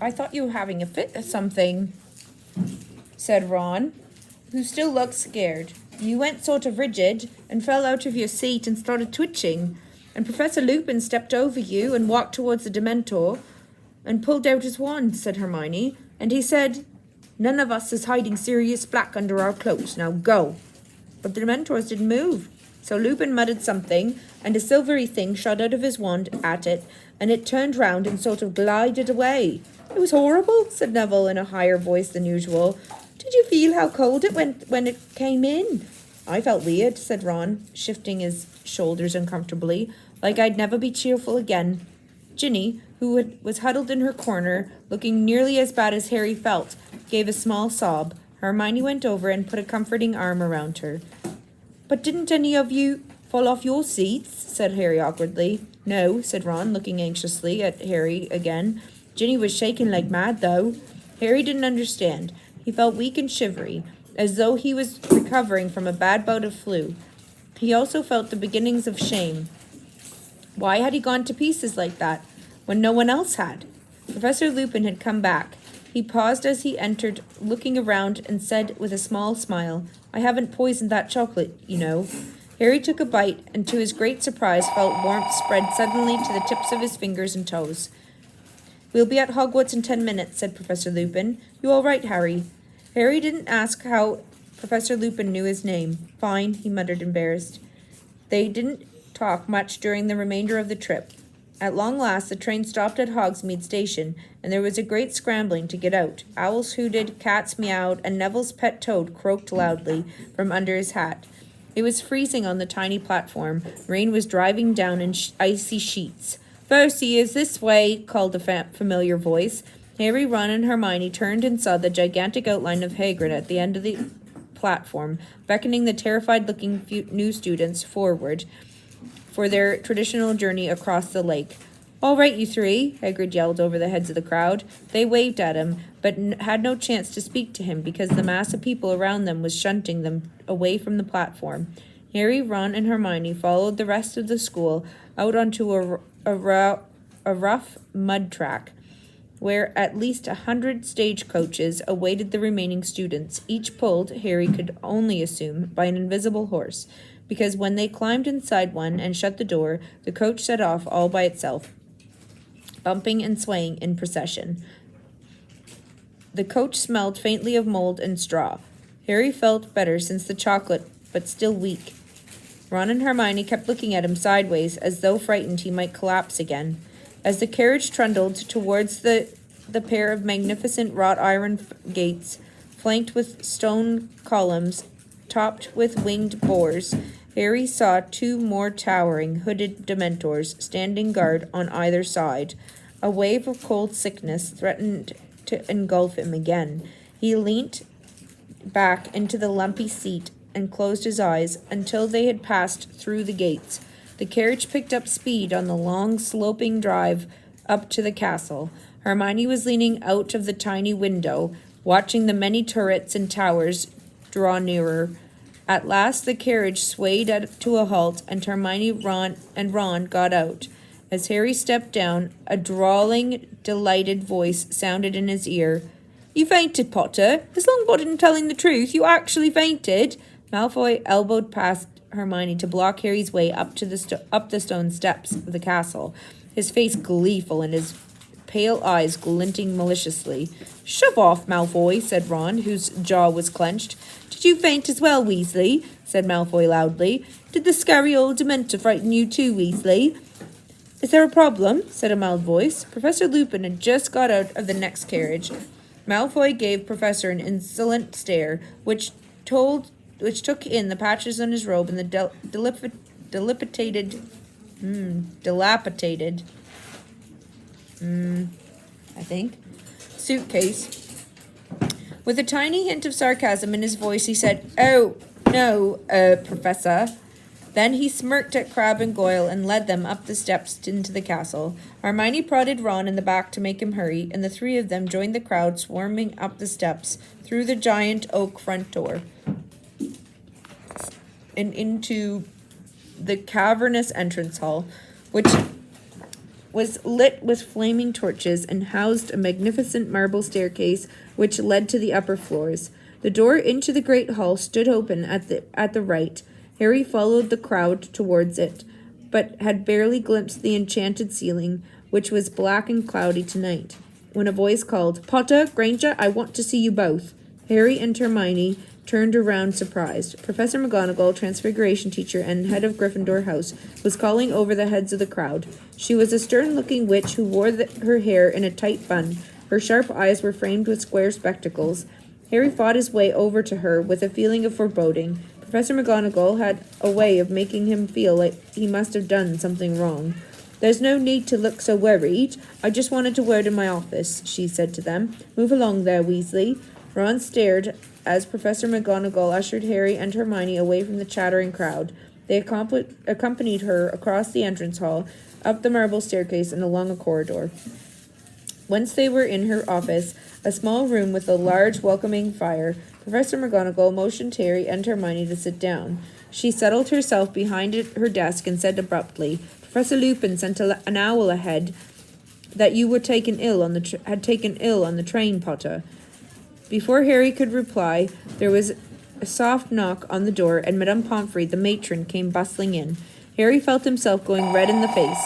I thought you were having a fit or something, said Ron, who still looked scared. You went sort of rigid and fell out of your seat and started twitching, and Professor Lupin stepped over you and walked towards the Dementor and pulled out his wand, said Hermione, and he said, "None of us is hiding Sirius Black under our cloaks. Now go." But the Dementors didn't move. So Lupin muttered something, and a silvery thing shot out of his wand at it, and it turned round and sort of glided away. "It was horrible," said Neville in a higher voice than usual. "Did you feel how cold it went when it came in?" "I felt weird," said Ron, shifting his shoulders uncomfortably, "like I'd never be cheerful again." Ginny, who was huddled in her corner, looking nearly as bad as Harry felt, gave a small sob. Hermione went over and put a comforting arm around her. "But didn't any of you fall off your seats?" said Harry awkwardly. "No," said Ron, looking anxiously at Harry again. "Ginny was shaking like mad, though." Harry didn't understand. He felt weak and shivery, as though he was recovering from a bad bout of flu. He also felt the beginnings of shame. Why had he gone to pieces like that, when no one else had? Professor Lupin had come back. He paused as he entered, looking around, and said with a small smile, "I haven't poisoned that chocolate, you know." Harry took a bite, and to his great surprise felt warmth spread suddenly to the tips of his fingers and toes. "We'll be at Hogwarts in 10 minutes, said Professor Lupin. "You all right, Harry?" Harry didn't ask how Professor Lupin knew his name. "Fine," he muttered, embarrassed. They didn't talk much during the remainder of the trip. At long last, the train stopped at Hogsmeade Station, and there was a great scrambling to get out. Owls hooted, cats meowed, and Neville's pet toad croaked loudly from under his hat. It was freezing on the tiny platform. Rain was driving down in icy sheets. "Percy is this way," called a familiar voice. Harry, Ron, and Hermione turned and saw the gigantic outline of Hagrid at the end of the platform, beckoning the terrified-looking new students forward for their traditional journey across the lake. "All right, you three," Hagrid yelled over the heads of the crowd. They waved at him, but had no chance to speak to him because the mass of people around them was shunting them away from the platform. Harry, Ron, and Hermione followed the rest of the school out onto a rough mud track, where at least 100 stagecoaches awaited the remaining students, each pulled, Harry could only assume, by an invisible horse, because when they climbed inside one and shut the door, the coach set off all by itself, bumping and swaying in procession. The coach smelled faintly of mold and straw. Harry felt better since the chocolate, but still weak. Ron and Hermione kept looking at him sideways, as though frightened he might collapse again. As the carriage trundled towards the pair of magnificent wrought iron gates, flanked with stone columns, topped with winged boars, Harry saw 2 more towering, hooded Dementors standing guard on either side. A wave of cold sickness threatened to engulf him again. He leant back into the lumpy seat and closed his eyes until they had passed through the gates. The carriage picked up speed on the long, sloping drive up to the castle. Hermione was leaning out of the tiny window, watching the many turrets and towers draw nearer. At last the carriage swayed to a halt, and Hermione, Ron got out. As Harry stepped down, a drawling, delighted voice sounded in his ear. "You fainted, Potter? Is Longbottom telling the truth? You actually fainted?" Malfoy elbowed past Hermione to block Harry's way up the stone steps of the castle, his face gleeful and his pale eyes glinting maliciously. "Shove off, Malfoy," said Ron, whose jaw was clenched. "Did you faint as well, Weasley?" said Malfoy loudly. "Did the scary old Dementor frighten you too, Weasley?" "Is there a problem?" said a mild voice. Professor Lupin had just got out of the next carriage. Malfoy gave Professor an insolent stare, which took in the patches on his robe and the dilapidated suitcase. With a tiny hint of sarcasm in his voice, he said, "Oh, no, Professor." Then he smirked at Crabbe and Goyle and led them up the steps into the castle. Hermione prodded Ron in the back to make him hurry, and the 3 of them joined the crowd swarming up the steps, through the giant oak front door, and into the cavernous entrance hall, which was lit with flaming torches and housed a magnificent marble staircase which led to the upper floors. The door into the great hall stood open at the right. Harry followed the crowd towards it, but had barely glimpsed the enchanted ceiling, which was black and cloudy tonight, when a voice called, "Potter, Granger, I want to see you both." Harry and Hermione turned around surprised. Professor McGonagall, Transfiguration teacher and head of Gryffindor House, was calling over the heads of the crowd. She was a stern-looking witch who wore her hair in a tight bun. Her sharp eyes were framed with square spectacles. Harry fought his way over to her with a feeling of foreboding. Professor McGonagall had a way of making him feel like he must have done something wrong. "There's no need to look so worried. I just wanted a word in my office," she said to them. "Move along there, Weasley." Ron stared as Professor McGonagall ushered Harry and Hermione away from the chattering crowd. They accompanied her across the entrance hall, up the marble staircase, and along a corridor. Once they were in her office, a small room with a large, welcoming fire, Professor McGonagall motioned Harry and Hermione to sit down. She settled herself behind her desk and said abruptly, "Professor Lupin sent an owl ahead that you were taken ill on the train, Potter." Before Harry could reply, there was a soft knock on the door, and Madame Pomfrey, the matron, came bustling in. Harry felt himself going red in the face.